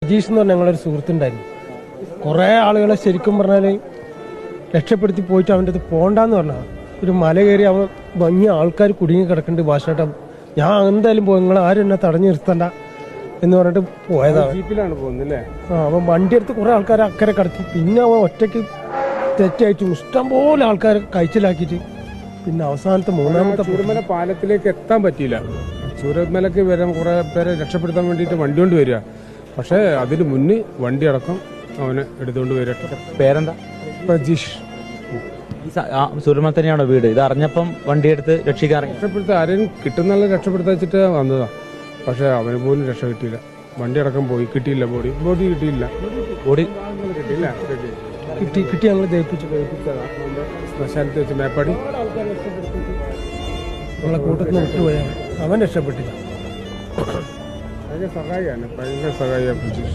അജീഷ് എന്ന് പറഞ്ഞ ഞങ്ങളൊരു സുഹൃത്തുണ്ടായിരുന്നു. കുറേ ആളുകളെ ശരിക്കും പറഞ്ഞാൽ രക്ഷപ്പെടുത്തി പോയിട്ട് അവൻ്റെ അടുത്ത് പോകണ്ടെന്ന് പറഞ്ഞാൽ ഒരു മല കയറി അവൻ വലിയ ആൾക്കാർ കുടുങ്ങി കിടക്കുന്നുണ്ട്. ഭാഷാട്ടം ഞാൻ എന്തായാലും പോകും, നിങ്ങൾ ആരും എന്നെ തടഞ്ഞു നിർത്തണ്ട എന്ന് പറഞ്ഞിട്ട് പോയതാണ്. ജീപ്പിലാണ് പോകുന്നത്. അവൻ വണ്ടി എടുത്ത് കുറേ ആൾക്കാരെ അക്കരെ കടത്തി. പിന്നെ അവൻ ഒറ്റയ്ക്ക് തെറ്റയച്ചു ഇഷ്ടംപോലെ ആൾക്കാരെ കഴിച്ചിലാക്കിയിട്ട് പിന്നെ അവസാനത്തെ മൂന്നാമത്തെ ചൂരൽമല പാലത്തിലേക്ക് എത്താൻ പറ്റിയില്ല. ചൂരൽമലക്ക് വരാൻ കുറേ പേരെ രക്ഷപ്പെടുത്താൻ വേണ്ടിയിട്ട് വണ്ടി കൊണ്ട് വരിക. പക്ഷേ അതിന് മുന്നേ വണ്ടി അടക്കം അവനെ എടുത്തുകൊണ്ട് വരട്ടെ. പേരെന്താ? പ്രജീഷ്. ചൂരൽമല തന്നെയാണോ വീട്? ഇത് അറിഞ്ഞപ്പം വണ്ടിയെടുത്ത് രക്ഷിക്കാൻ രക്ഷപ്പെടുത്താൻ ആരെയും കിട്ടുന്ന രക്ഷപ്പെടുത്താൻ വെച്ചിട്ട് വന്നതാ. പക്ഷെ അവന് പോലും രക്ഷ കിട്ടിയില്ല. വണ്ടി അടക്കം പോയി, കിട്ടിയില്ല. ബോഡി കിട്ടിയില്ല. ബോഡി കിട്ടിയില്ല. കിട്ടി ഞങ്ങൾ ദഹിപ്പിച്ചു ശ്മശാനത്ത് വെച്ച് മേപ്പാടി നമ്മളെ കൂട്ടത്തിൽ നിന്ന് വിട്ടുപോയാൽ അവൻ രക്ഷപ്പെട്ടില്ല. ഭയങ്കര സഹായിയാണ്. പ്രജീഷ്.